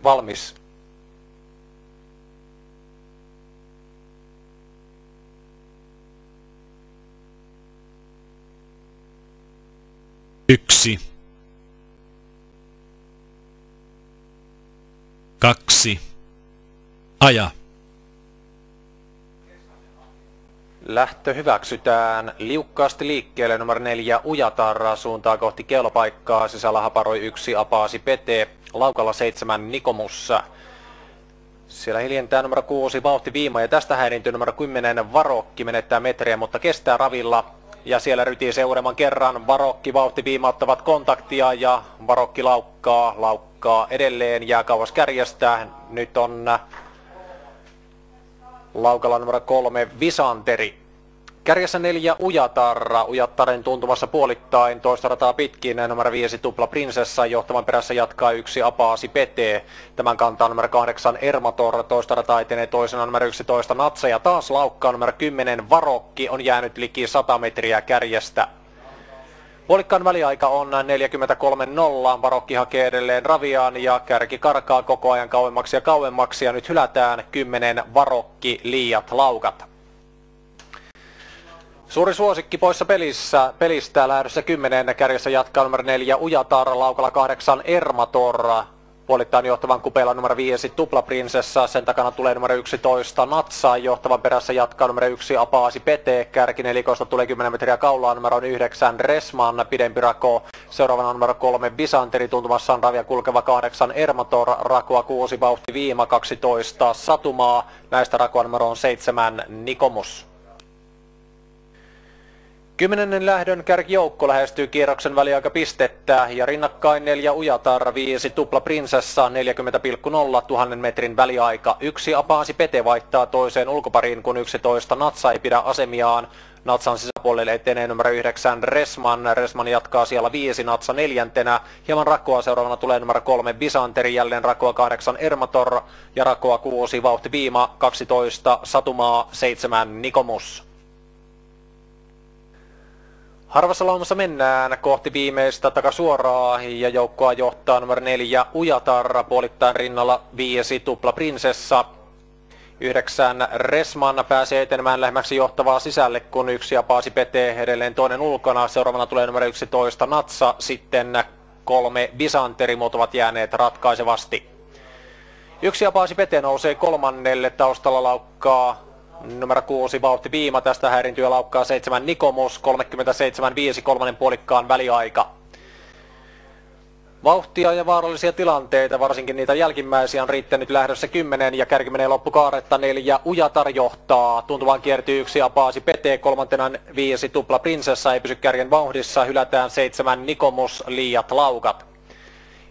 Valmis. Yksi. 2. Aja. Lähtö hyväksytään. Liukkaasti liikkeelle numero 4 Ujatarra suuntaa kohti keulapaikkaa. Sisällä haparoi 1 Apaasi Pete. Laukalla 7 Nikomussa. Siellä hiljentää numero 6 Vauhti Viima ja tästä häiriintyy numero 10 Varokki. Menettää metriä, mutta kestää ravilla. Ja siellä rytii seuraavan kerran. Varokki, Vauhti Viima ottavat kontaktia ja Varokki laukkaa edelleen. Jää kauas kärjestä. Nyt on laukalla numero 3 Visanteri. Kärjessä 4 Ujatarra. Ujattaren tuntumassa puolittain. Toista rataa pitkin numero 5 Tupla Prinsessa. Johtavan perässä jatkaa 1 Apaasi Pete. Tämän kantaa numero 8 Ermator. Toista rataa etenee toisena numero 11 Natsa. Ja taas laukkaa numero 10 Varokki. On jäänyt liki 100 metriä kärjestä. Puolikkaan väliaika on 43.0. Varokki hakee edelleen raviaan ja kärki karkaa koko ajan kauemmaksi ja kauemmaksi. Ja nyt hylätään 10 Varokki liiat laukat. Suuri suosikki poissa pelistä lähdössä 10. Kärjessä jatkaa numero 4 Ujatarra, laukalla 8 Ermator. Puolittain johtavan kupeella numero 5 Tupla Prinsessa, sen takana tulee numero 11 Natsa, johtavan perässä jatkaa numero 1 Apaasi Pete, kärkinelikosta tulee 10 metriä kaulaa numero 9 Resman, pidempi rako, seuraavana numero 3 Visanteri, tuntumassaan ravia kulkeva 8 Ermator, rakoa 6 Vauhti Viima, 12 Satumaa, näistä rakoa numero 7 Nikomus. 10. lähdön kärkijoukko lähestyy kierroksen väliaikapistettä ja rinnakkain 4 Ujatarra, 5 Tupla Prinsessa, 40,0 1000 metrin väliaika. 1 Apaasi Pete vaihtaa toiseen ulkopariin, kun 11 Natsa ei pidä asemiaan. Natsan sisäpuolelle etenee numero 9 Resman. Resman jatkaa siellä 5, Natsa 4. Hieman rakoa seuraavana tulee numero 3 Visanteri, jälleen rakoa 8 Ermator ja rakoa 6 Vauhti Viima, 12 Satumaa, 7 Nikomus. Harvassa laumassa mennään kohti viimeistä takasuoraa ja joukkoa johtaa numero 4 Ujatarra, puolittain rinnalla 5 Tupla Prinsessa. 9 Resman pääsee etenemään lähemmäksi johtavaa sisälle, kun 1 Apaasi Pete edelleen toinen ulkona. Seuraavana tulee numero 11 Natsa, sitten 3 Visanteri, muut ovat jääneet ratkaisevasti. 1 Apaasi Pete nousee 3. taustalla laukkaa numero 6 Vauhti Viima, tästä häiriintyy laukkaa 7 Nikomus, 37.5 kolmannen puolikkaan väliaika. Vauhtia ja vaarallisia tilanteita, varsinkin niitä jälkimmäisiä, on riittänyt lähdössä 10 ja kärki menee loppukaaretta. 4 Ujatar johtaa, tuntuvaan kiertyy 1 Apaasi Pete, 3. 5 Tupla Prinsessa, ei pysy kärjen vauhdissa, hylätään 7 Nikomus, liiat laukat.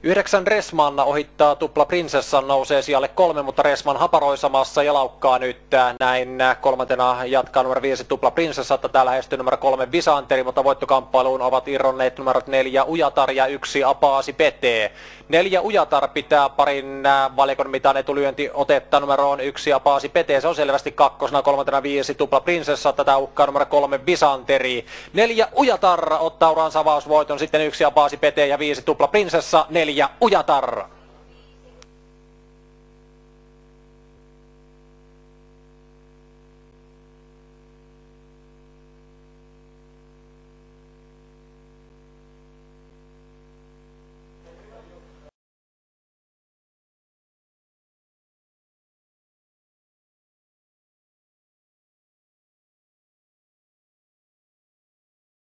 9 Resman ohittaa Tupla Prinsessan, nousee sijalle 3, mutta Resman haparoi samassa ja laukkaa nyt. Näin 3. jatkaa numero 5 Tupla Prinsessa, täällä lähestyy numero 3 Visanteri, mutta voittokamppailuun ovat irronneet numerot 4 Ujatar ja 1 Apaasi Pete. 4 Ujatar pitää parin valikon mitan etulyönti otetta numeroon 1 Apaasi Pete, se on selvästi kakkosena, 3. 5 Tupla Prinsessa, tätä uhkaa numero 3 Visanteri. 4 Ujatar ottaa uransa avausvoiton, sitten 1 Apaasi Pete ja 5 Tupla Prinsessa, 4 Ujatar.